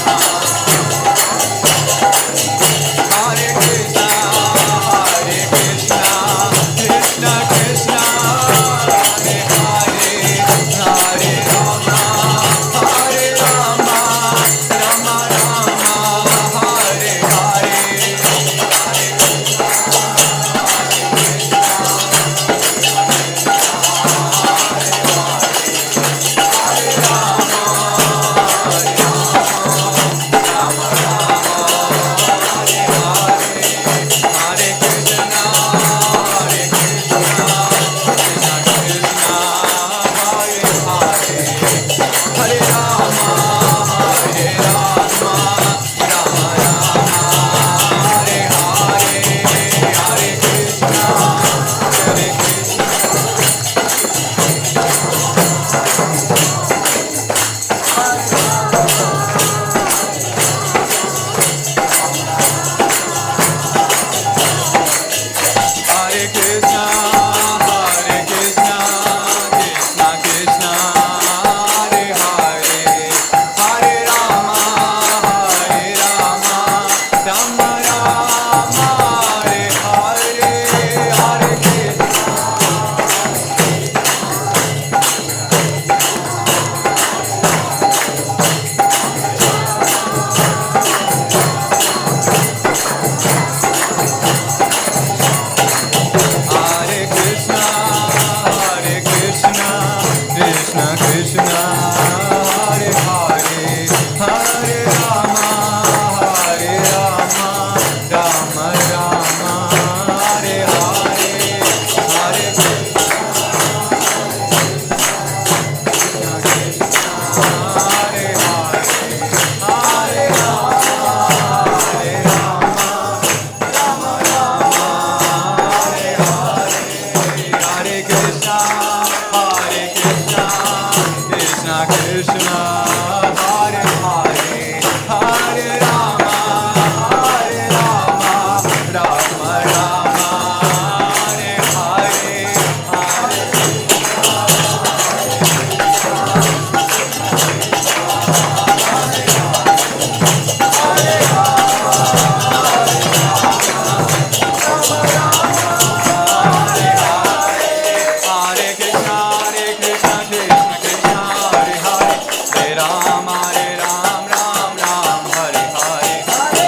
G: Hare, Hare Rama, Rama Rama, Hare Hare. Hare Krishna, Krishna Krishna, Hare Hare, Hare Rama, Rama Rama, Hare Hare, Hare Krishna, Hare Krishna, Krishna Krishna, Hare Hare, Hare Rama, Rama Rama, Hare Hare, Hare Krishna. Hare Krishna, Krishna Krishna, Hare Hare, Hare Rama, Rama Rama, Hare Hare, Hare Krishna, Hare Hare, Hare Hare Krishna, Krishna Krishna, Hare Hare, Hare Rama, Rama Rama, Hare Hare,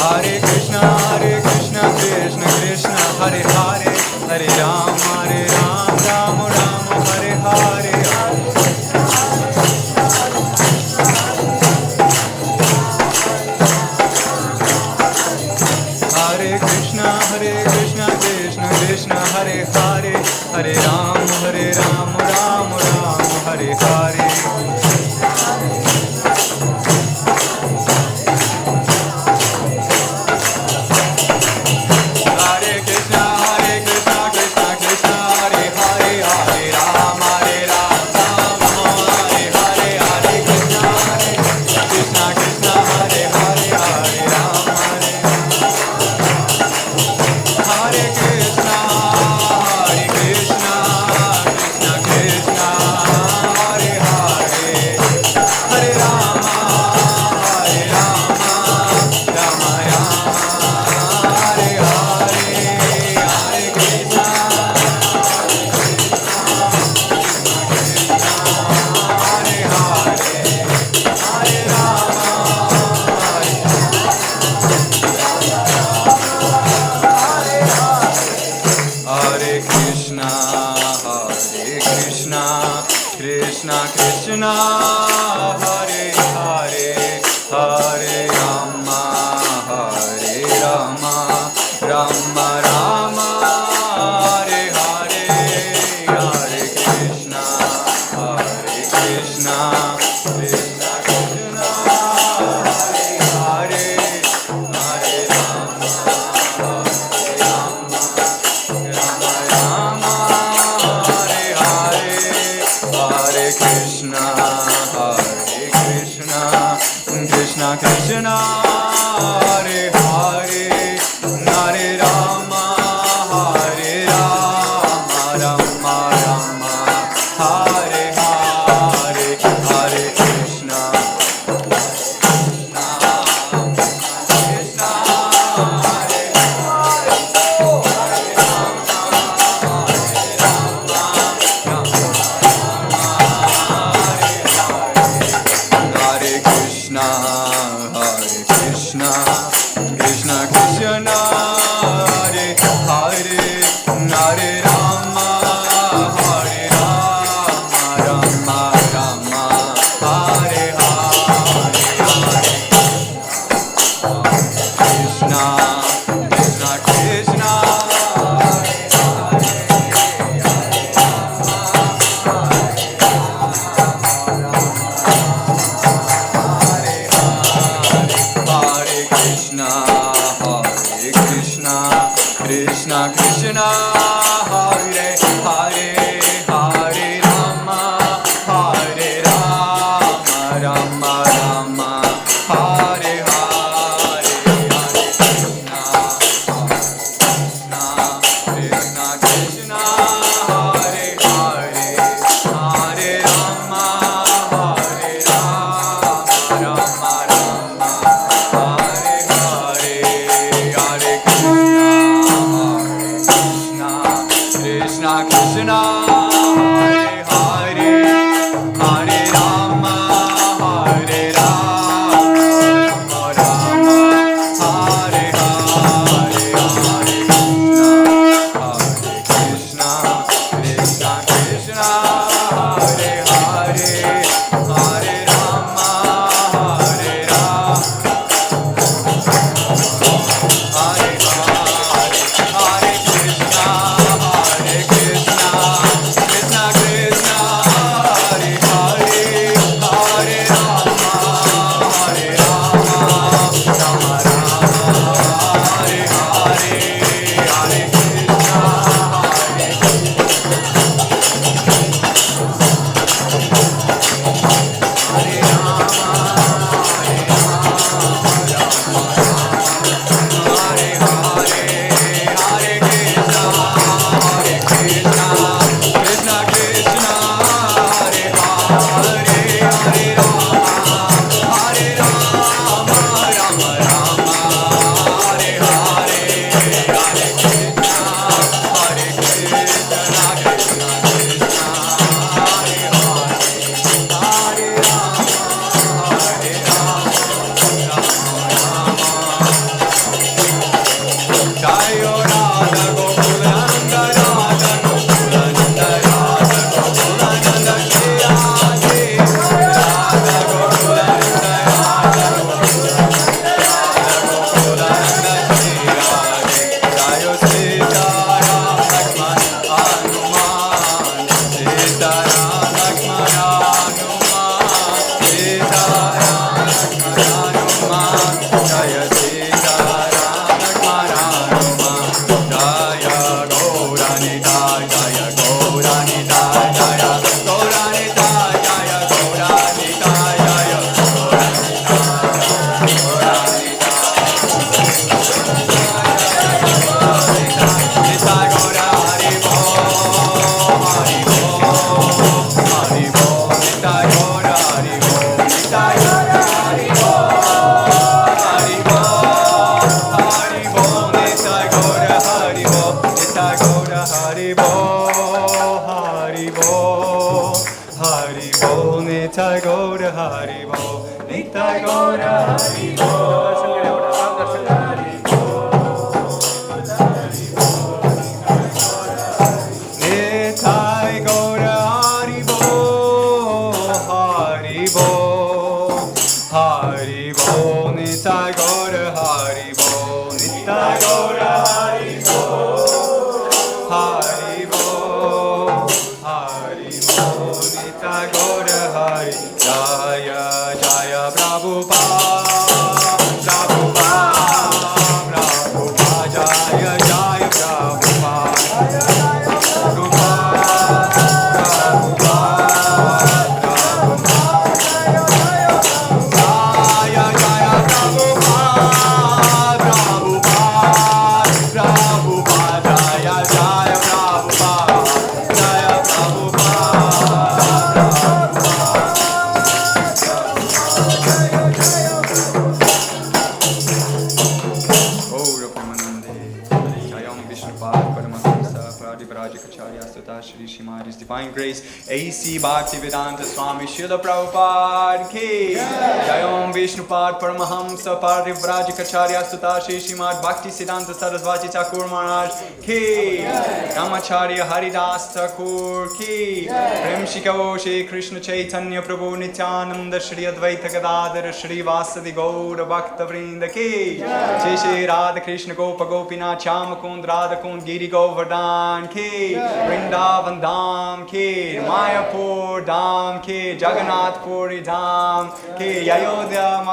G: Hare Hare Krishna, Krishna Krishna, Hare Hare, Hare Ram, Ram Hare Hare. Hare Krishna, Krishna Krishna, Hare Hare, Hare Ram, Ram Hare Hare. Hare Krishna, Krishna Krishna, Hare Hare, Hare Ram, Ram Hare Hare. Hare Krishna, Krishna Krishna, Krishna Krishna, Hare Hare, Hare Rama, Hare Rama, Rama Rama, Hare Hare, Hare Krishna, Krishna Krishna, Hare Hare, Hare Rama, Rama Rama, Hare Hare, Hare Krishna, Krishna Krishna, Hare Hare, Hare Rama, Hare Rama, Rama Rama, Hare Hare, Hare Krishna, Krishna Hare Hare Krishna, Krishna Krishna, Hare Hare, Hare Rama, Hare Rama, Rama Rama, Hare Hare, Hare Krishna, Krishna Krishna, Hare Krishna, Krishna Krishna, Hare Hare, Hare Rama, Hare Rama, Rama Rama, Hare Hare, Hare Krishna, Krishna Krishna, Hare Hare, Hare Rama, Hare Rama, Rama Rama, Hare Hare, Hare Krishna, Krishna Krishna, Hare Hare, Hare Rama, Hare Rama, Rama Hare Hare, Hare Krishna, Krishna Krishna, Hare Hare, Hare Rama, Hare Rama, Hare Hare, Hare Krishna, Krishna Krishna, Hare Hare, Hare Rama, Hare Rama, Rama Rama, Hare Hare, Hare Krishna, Hare Rama, Hare Hare, Hare Krishna, Krishna Krishna, Hare Hare, Hare Rama, Hare Rama, Rama Rama, Hare Hare, Hare Krishna, Krishna Krishna, Hare Hare, Hare Rama, Hare Rama, Jayo Radha Gokulananda, Radha Gokulananda, Radha Gokulananda, Shri Radhe, Radha Gokulananda, Radha Gokulananda, Shri Radhe, Jayo Sita Ram Lakshman Hanuman, Sita Ram Lakshman Hanuman, Sita Ram Lakshman Hanuman, Jaya Sita Ram Lakshman Hanuman, Jaya Gauranita, Jaya Gauranita, Jaya Gauranita, Jaya Gauranita, Jaya Nitya Gaura Hari Bo, Hari Bo, Hari Bo, Nitya Gaura Hari Bo, Nitya Gaura Hari Bo, Hari Bo, Hari Bo, Nitya Gaura Hari Bo, Nitya Gaura Hari Bo, Hari Bo, Hari Bo, Nitya Gaura Hari Bo, Nitya Gaura Hari Bo. Nitai Gaura Nitai Gaura Hari Jaya Jaya Prabhupada Prabhupada Prabhupada Jaya Jaya Prabhupada Shri Shimadi's Divine Grace, A.C. Bhaktivedanta Swami Srila Prabhupada Ki Jayom Vishnupad Paramahamsa Parivrajikacharya Sutta Shri Shimad Bhakti Siddhanta Sarasvati Thakur Maharaj Ki Ramacharya Haridas Thakur Ki Prem Shikavo Shri Krishna Chaitanya Prabhu Nityananda Shri Advaita Gadadhar Shri Vasadi Gaura Bhakta Vrinda Ki Shri Shri Radha Krishna Gopa Gopinath Chamakund Radha Kund Giri Govardhan Ki Vrindavan Dham Ki Mayapur Dham Ki Jagannath Puri Dham Ki Ayodhya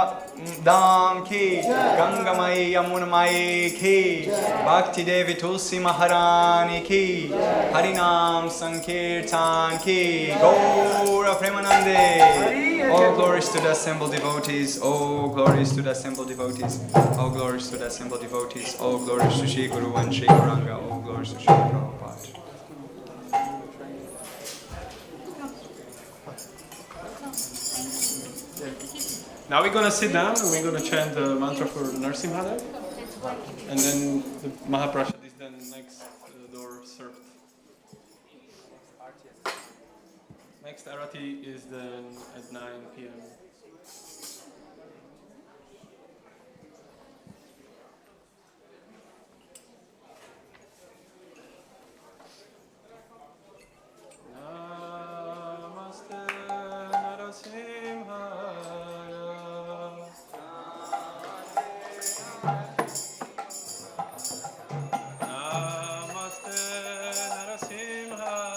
G: Dham Ki Gangamai Yamunamai Ki Bhakti Devi Tulsi Maharani Ki Harinam Sankirtan Ki Gaura Premanande. All glories to the assembled devotees. All glories to the assembled devotees. All glories to the assembled devotees. All glories to Shri Guru and Shri Gauranga. All glories to Shri Prabhupada.
H: Now we're going to sit down and we're going to chant the mantra for Narsimhadev. And then the Mahaprasad is then next door served. Next Arati is then at 9 p.m. Namaste Narasimhaya. Namaste Narasimhaya.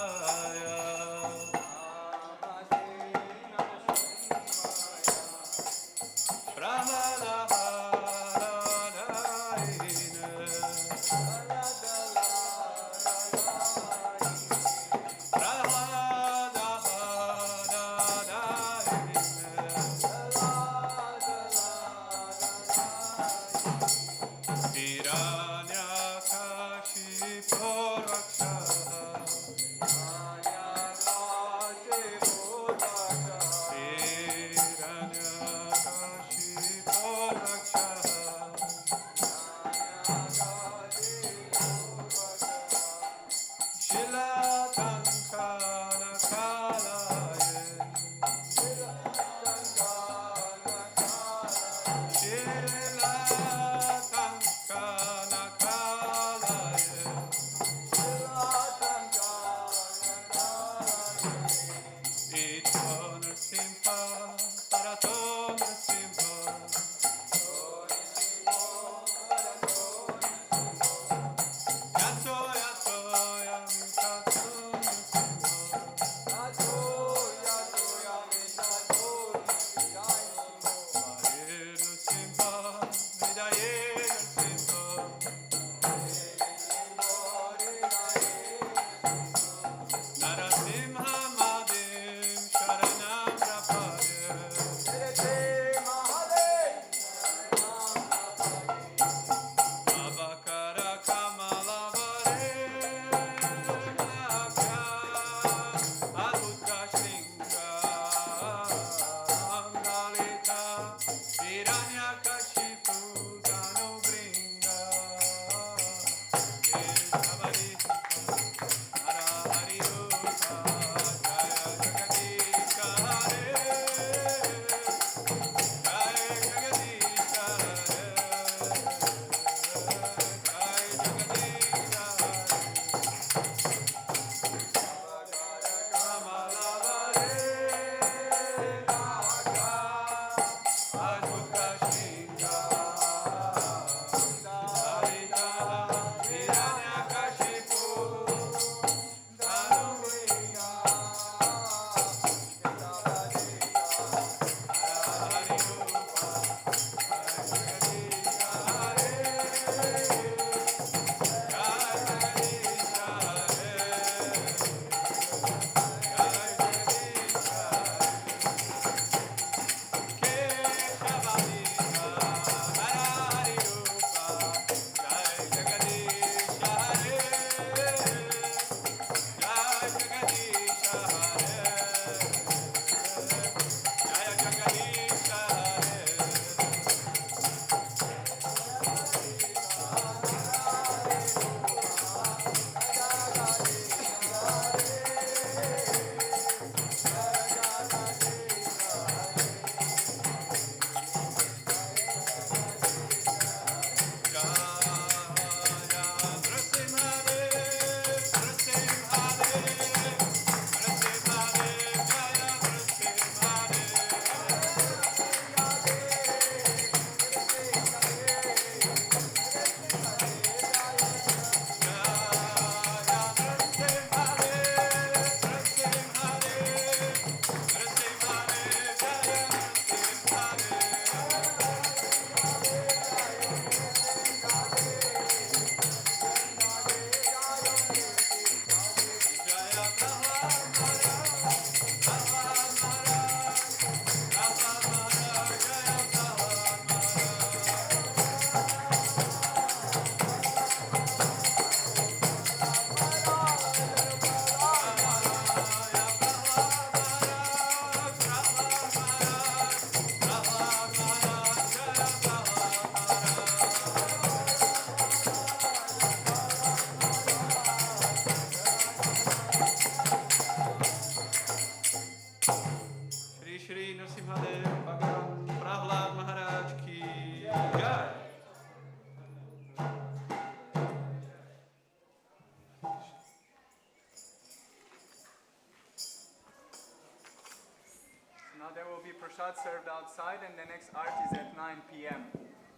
I: there will be prasad served outside, and the next art is at 9 p.m.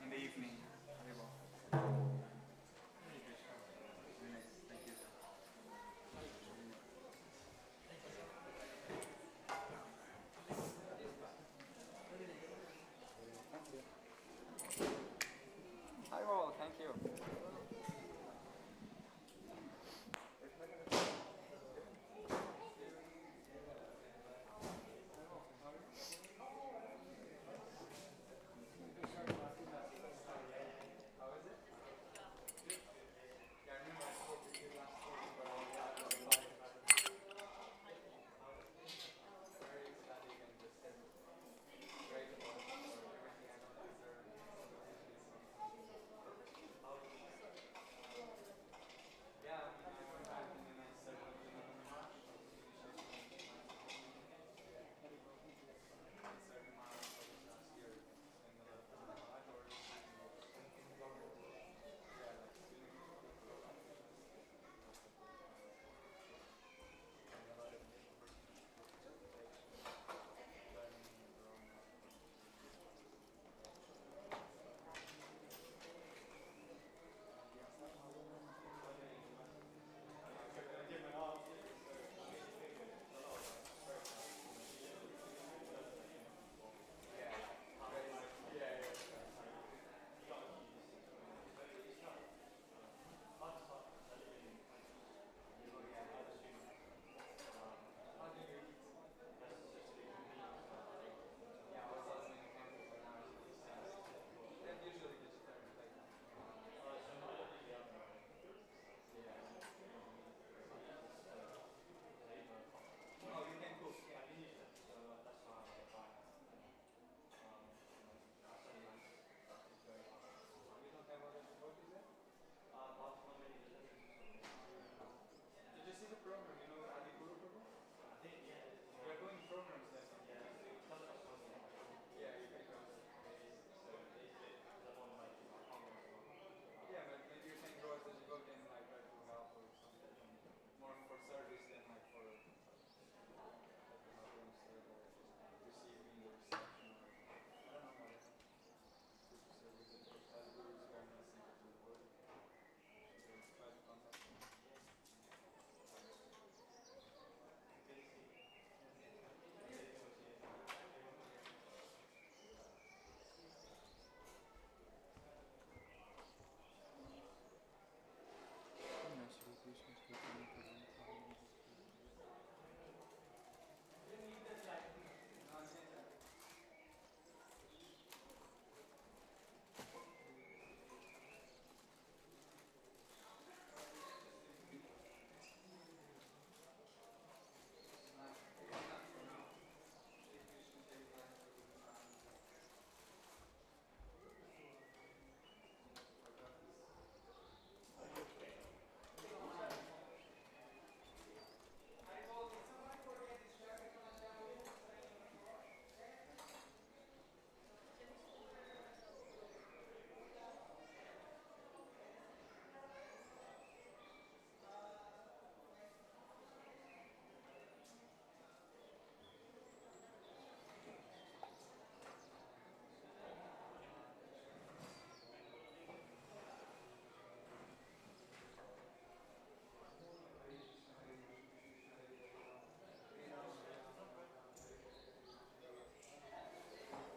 I: in the evening.